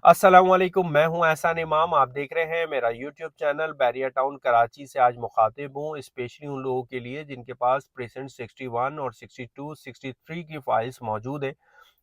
अस्सलामुअलैकुम, मैं हूं एहसान इमाम। आप देख रहे हैं मेरा यूट्यूब चैनल। बैरिया टाउन कराची से आज मुखातिब हूं, स्पेशली उन लोगों के लिए जिनके पास प्रेजेंट 61 और 62 63 की फाइल्स मौजूद है।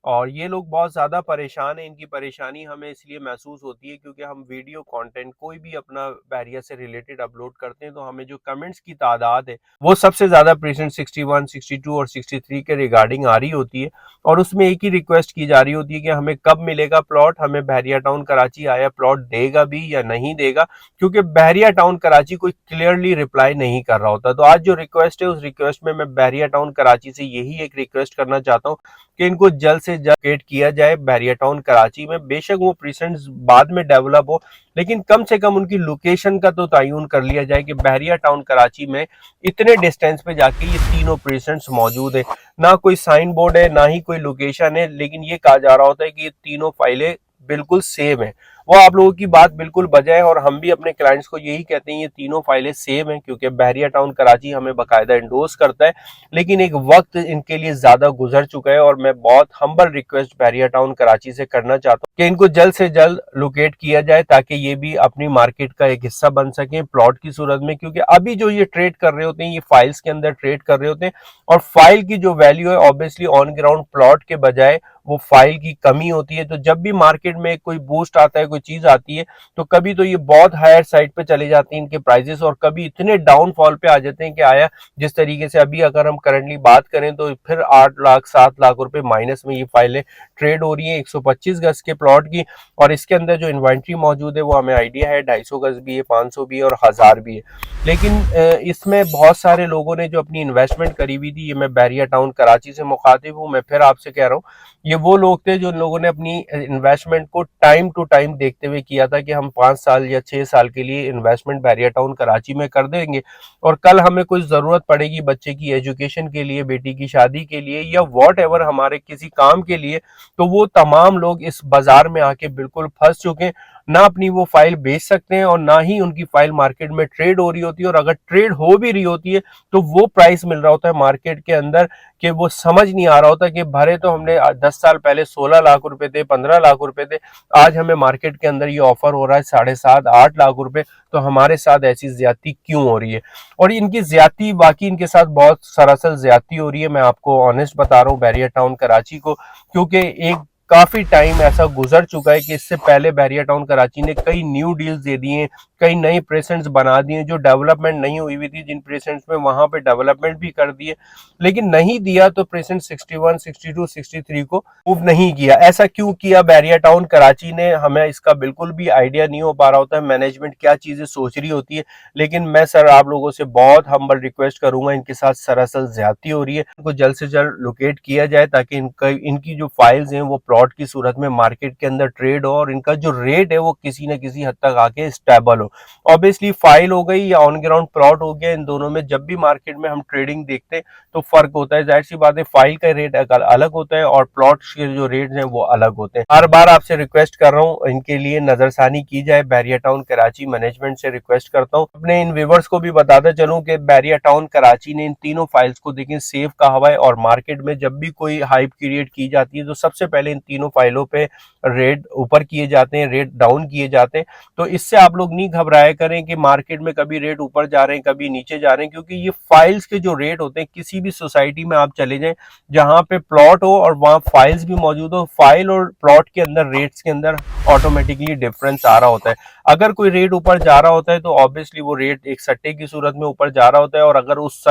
और ये लोग बहुत ज़्यादा परेशान हैं। इनकी परेशानी हमें इसलिए महसूस होती है क्योंकि हम वीडियो कंटेंट कोई भी अपना बैरिया से रिलेटेड अपलोड करते हैं तो हमें जो कमेंट्स की तादाद है वो सबसे ज़्यादा प्रेजेंट 61 62 और 63 के रिगार्डिंग आ रही होती है। और उसमें एक ही रिक्वेस्ट की जा रही होती है कि हमें कब मिलेगा प्लॉट, हमें बहरिया टाउन कराची आया प्लॉट देगा भी या नहीं देगा, क्योंकि बहरिया टाउन कराची कोई क्लियरली रिप्लाई नहीं कर रहा होता। तो आज जो रिक्वेस्ट है उस रिक्वेस्ट में मैं बहरिया टाउन कराची से यही एक रिक्वेस्ट करना चाहता हूँ कि इनको जल्द से जल्द क्रिएट किया जाए बहरिया टाउन कराची में। बेशक वो प्रीसेंट्स बाद में डेवलप हो, लेकिन कम से कम उनकी लोकेशन का तो तयन कर लिया जाए कि बहरिया टाउन कराची में इतने डिस्टेंस पे जाके ये तीनों प्रीसेंट्स मौजूद है। ना कोई साइन बोर्ड है, ना ही कोई लोकेशन है, लेकिन ये कहा जा रहा होता है कि ये तीनों फाइलें बिल्कुल सेम है। वो आप लोगों की बात बिल्कुल बजाय है और हम भी अपने क्लाइंट्स को यही कहते हैं ये तीनों फाइलें सेम है, क्योंकि बहरिया टाउन कराची हमें बाकायदा इंडोर्स करता है। लेकिन एक वक्त इनके लिए ज्यादा गुजर चुका है और मैं बहुत हम्बल रिक्वेस्ट बहरिया टाउन कराची से करना चाहता हूँ कि इनको जल्द से जल्द लोकेट किया जाए ताकि ये भी अपनी मार्केट का एक हिस्सा बन सके प्लॉट की सूरत में। क्योंकि अभी जो ये ट्रेड कर रहे होते हैं ये फाइल्स के अंदर ट्रेड कर रहे होते हैं और फाइल की जो वैल्यू है ऑब्वियसली ऑन ग्राउंड प्लॉट के बजाय वो फाइल की कमी होती है। तो जब भी मार्केट में कोई बूस्ट आता है, कोई चीज आती है, तो कभी तो ये बहुत हायर साइड पे चले जाते हैं इनके प्राइसेस और कभी इतने डाउनफॉल पे आ जाते हैं कि आया जिस तरीके से अभी अगर हम करंटली बात करें तो फिर 8 लाख 7 लाख रुपए माइनस में ये फाइलें ट्रेड हो रही है 125 गज के प्लॉट की। और इसके अंदर जो इन्वेंट्री मौजूद है वो हमें आइडिया है 250 गज भी है, 500 भी है और 1000 भी है। लेकिन इसमें बहुत सारे लोगों ने जो अपनी इन्वेस्टमेंट करी हुई थी, ये मैं बैरिया टाउन कराची से मुखातिब हूँ, मैं फिर आपसे कह रहा हूँ, ये वो लोग थे जो लोगों ने अपनी इन्वेस्टमेंट को टाइम टू टाइम देखते हुए किया था कि हम 5 साल या 6 साल के लिए इन्वेस्टमेंट बैरिया टाउन कराची में कर देंगे और कल हमें कुछ जरूरत पड़ेगी बच्चे की एजुकेशन के लिए, बेटी की शादी के लिए या वॉट एवर हमारे किसी काम के लिए, तो वो तमाम लोग इस बाजार में आके बिल्कुल फंस चुके हैं। ना अपनी वो फाइल बेच सकते हैं और ना ही उनकी फाइल मार्केट में ट्रेड हो रही होती है, और अगर ट्रेड हो भी रही होती है तो वो प्राइस मिल रहा होता है मार्केट के अंदर कि वो समझ नहीं आ रहा होता कि भरे तो हमने 10 साल पहले 16 लाख रुपए थे, 15 लाख रुपए थे, आज हमें मार्केट के अंदर ये ऑफर हो रहा है 7.5 8 लाख रुपए। तो हमारे साथ ऐसी ज्यादती क्यों हो रही है? और इनकी ज्यादती बाकी इनके साथ बहुत सरासर ज्यादती हो रही है। मैं आपको ऑनेस्ट बता रहा हूँ बैरिया टाउन कराची को, क्योंकि एक काफी टाइम ऐसा गुजर चुका है कि इससे पहले बैरिया टाउन कराची ने कई न्यू डील्स दे दिए, कई नई प्रेसेंट्स बना दिए जो डेवलपमेंट नहीं हुई हुई थी, जिन प्रेसेंट्स में वहां पे डेवलपमेंट भी कर दिए, लेकिन नहीं दिया तो प्रेसेंट 61 62 63 को मूव नहीं किया। ऐसा क्यों किया बैरिया टाउन कराची ने? हमें इसका बिल्कुल भी आइडिया नहीं हो पा रहा होता है मैनेजमेंट क्या चीजें सोच रही होती है। लेकिन मैं सर आप लोगों से बहुत हम्बल रिक्वेस्ट करूंगा, इनके साथ सरासर ज्यादती हो रही है, इनको जल्द से जल्द लोकेट किया जाए ताकि इनकी जो फाइल्स हैं वो प्लॉट की सूरत में मार्केट के अंदर ट्रेड हो और इनका जो रेट है वो किसी न किसी हद तक आके स्टेबल हो। ऑब्वियसली फाइल हो गई या ऑन ग्राउंड प्लॉट हो गया, इन दोनों में जब भी मार्केट में हम ट्रेडिंग देखते हैं तो फर्क होता है। जाहिर सी बात है फाइल का रेट अलग होता है और प्लॉट के जो रेट हैं वो अलग होते हैं। बार बार आपसे रिक्वेस्ट कर रहा हूँ इनके लिए नजरसानी की जाए। बैरिया टाउन कराची मैनेजमेंट से रिक्वेस्ट करता हूँ। अपने इन व्यूवर्स को भी बताता चलूं कि बैरिया टाउन कराची ने इन तीनों फाइल्स को देखें सेव कहा हुआ है और मार्केट में जब भी कोई हाइप क्रिएट की जाती है तो सबसे पहले इन तीनों फाइलों पे रेट ऊपर किए जाते हैं, रेट डाउन किए जाते हैं। तो इससे आप लोग नहीं घबराया करें कि मार्केट में कभी रेट ऊपर जा रहे हैं कभी नीचे जा रहे हैं, क्योंकि ये फाइल्स के जो रेट होते हैं किसी भी सोसाइटी में आप चले जाएं जहां पे प्लॉट हो और वहां फाइल्स भी मौजूद हो, फाइल और प्लॉट के अंदर रेट्स के अंदर ऑटोमेटिकली डिफरेंस आ रहा होता है। अगर कोई रेट ऊपर जा रहा होता है तो ऑब्वियसली वो रेट एक सट्टे की सूरत में ऊपर जा रहा होता है, और अगर उस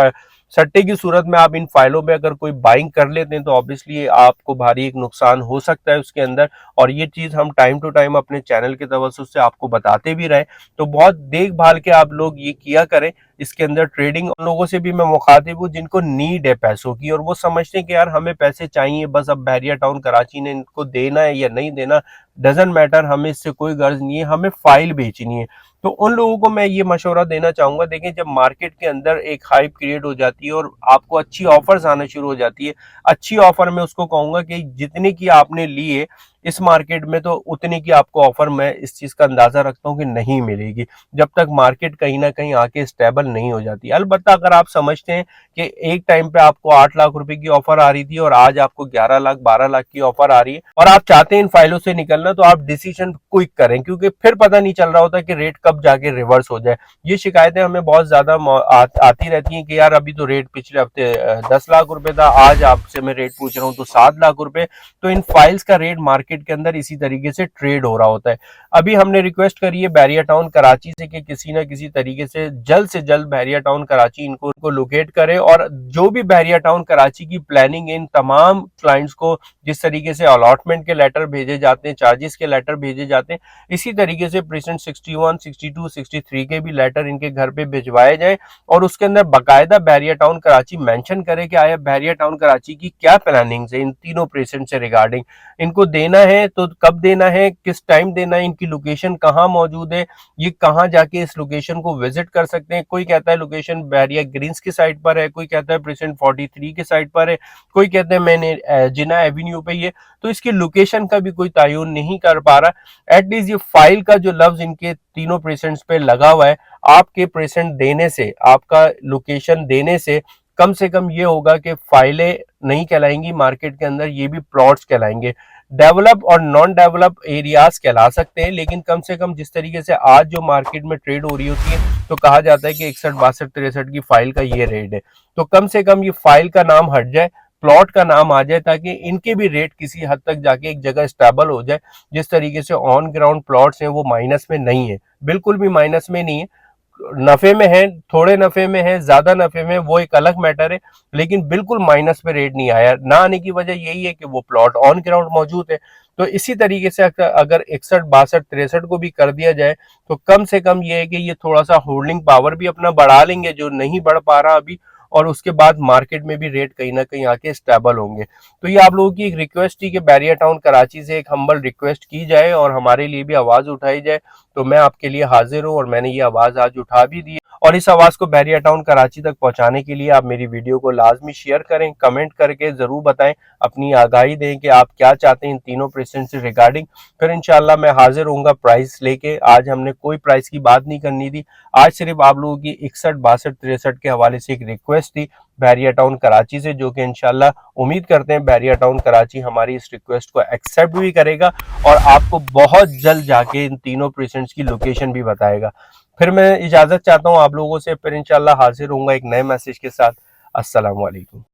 सट्टे की सूरत में आप इन फाइलों में अगर कोई बाइंग कर लेते हैं तो ऑब्वियसली आपको भारी एक नुकसान हो सकता है उसके अंदर। और ये चीज हम टाइम टू टाइम अपने चैनल के तवज्जुह से आपको बताते भी रहे, तो बहुत देखभाल के आप लोग ये किया करें। इसके अंदर ट्रेडिंग उन लोगों से भी मैं मुखातिब हूँ जिनको नीड है पैसों की और वो समझते हैं कि यार हमें पैसे चाहिए बस, अब बैरिया टाउन कराची ने इनको देना है या नहीं देना डजेंट मैटर, हमें इससे कोई गर्ज नहीं है, हमें फाइल बेचनी है। तो उन लोगों को मैं ये मशवरा देना चाहूंगा, देखें जब मार्केट के अंदर एक हाइप क्रिएट हो जाती है और आपको अच्छी ऑफर्स आना शुरू हो जाती है, अच्छी ऑफर में उसको कहूंगा कि जितने की आपने लिए इस मार्केट में तो उतनी की आपको ऑफर मैं इस चीज का अंदाजा रखता हूँ कि नहीं मिलेगी, जब तक मार्केट कहीं ना कहीं आके स्टेबल नहीं हो जाती। अलबत्ता अगर आप समझते हैं कि एक टाइम पे आपको 8 लाख रुपए की ऑफर आ रही थी और आज आपको 11 लाख 12 लाख की ऑफर आ रही है और आप चाहते हैं इन फाइलों से निकलना, तो आप डिसीजन क्विक करें, क्योंकि फिर पता नहीं चल रहा होता कि रेट कब जाके रिवर्स हो जाए। ये शिकायतें हमें बहुत ज्यादा आती रहती हैं कि यार अभी तो रेट पिछले हफ्ते 10 लाख रुपए था, आज आपसे मैं रेट पूछ रहा हूँ तो 7 लाख रुपए। तो इन फाइल्स का रेट मार्केट के अंदर इसी तरीके से ट्रेड हो रहा होता है। अभी हमने रिक्वेस्ट करी है बैरिया टाउन कराची से कि किसी ना किसी तरीके से जल्द बैरिया टाउन कराची इनको लोकेट करे, और जो भी बैरिया टाउन कराची की प्लानिंग इन तमाम क्लाइंट्स को जिस तरीके से अलॉटमेंट के लेटर भेजे जाते हैं, चार्जेस के लेटर भेजे जाते हैं, इसी तरीके से प्रेसिडेंट 61, 62, 63 के भी लेटर इनके घर पे भिजवाए जाए और उसके अंदर बाकायदा बैरिया टाउन कराची मेंशन करे कि आया बैरिया टाउन कराची की क्या प्लानिंग है इन तीनों प्रेसिडेंट से रिगार्डिंग, इनको देना है तो कब देना है, किस टाइम देना है, इनकी लोकेशन कहाँ मौजूद है, ये कहाँ जाके इस लोकेशन को विजिट कर सकते हैं। कोई कहता है लोकेशन बैरिया ग्रीन्स की साइड पर है, कोई कहता है प्रेसिडेंट 43 के साइड पर है, कोई कहते हैं मैंने जिना एवेन्यू पे ये, तो इसकी लोकेशन का भी कोई तयन नहीं कर पा रहा। एटलीस्ट ये फाइल का जो लफ्ज इनके तीनों प्रेसिडेंट्स पे लगा हुआ है, आपके प्रेसिडेंट देने से, आपका लोकेशन देने से कम ये होगा कि फाइलें नहीं कहलाएंगी मार्केट के अंदर, ये भी प्लॉट्स कहलाएंगे। डेवलप और नॉन डेवलप एरियाज कहला सकते हैं, लेकिन कम से कम जिस तरीके से आज जो मार्केट में ट्रेड हो रही होती है तो कहा जाता है कि 61, 62, 63 की फाइल का ये रेट है, तो कम से कम ये फाइल का नाम हट जाए, प्लॉट का नाम आ जाए, ताकि इनके भी रेट किसी हद तक जाके एक जगह स्टेबल हो जाए। जिस तरीके से ऑन ग्राउंड प्लॉट्स हैं वो माइनस में नहीं है, बिल्कुल भी माइनस में नहीं है, नफे में है, थोड़े नफे में है, ज्यादा नफे में, वो एक अलग मैटर है, लेकिन बिल्कुल माइनस पे रेट नहीं आया। ना आने की वजह यही है कि वो प्लॉट ऑन ग्राउंड मौजूद है। तो इसी तरीके से अगर 61, 62, 63 को भी कर दिया जाए तो कम से कम ये है कि ये थोड़ा सा होल्डिंग पावर भी अपना बढ़ा लेंगे जो नहीं बढ़ पा रहा अभी, और उसके बाद मार्केट में भी रेट कहीं ना कहीं आके स्टेबल होंगे। तो ये आप लोगों की एक रिक्वेस्ट थी कि बैरिया टाउन कराची से एक हम्बल रिक्वेस्ट की जाए और हमारे लिए भी आवाज उठाई जाए, तो मैं आपके लिए हाजिर हूँ और मैंने ये आवाज आज उठा भी दी। और इस आवाज को बैरिया टाउन कराची तक पहुंचाने के लिए आप मेरी वीडियो को लाजमी शेयर करें, कमेंट करके जरूर बताएं, अपनी आगाही दें कि आप क्या चाहते हैं इन तीनों प्रेसिडेंट से रिगार्डिंग। फिर इंशाल्लाह मैं हाजिर होऊंगा प्राइस लेके। आज हमने कोई प्राइस की बात नहीं करनी थी, आज सिर्फ आप लोगों की 61, 62, 63 के हवाले से एक रिक्वेस्ट थी बैरिया टाउन कराची से, जो कि इंशाल्लाह उम्मीद करते हैं बैरिया टाउन कराची हमारी इस रिक्वेस्ट को एक्सेप्ट भी करेगा और आपको बहुत जल्द जाके इन तीनों प्रेसिडेंट्स की लोकेशन भी बताएगा। फिर मैं इजाजत चाहता हूँ आप लोगों से, फिर इंशाल्लाह हाजिर होऊंगा एक नए मैसेज के साथ। अस्सलाम वालेकुम।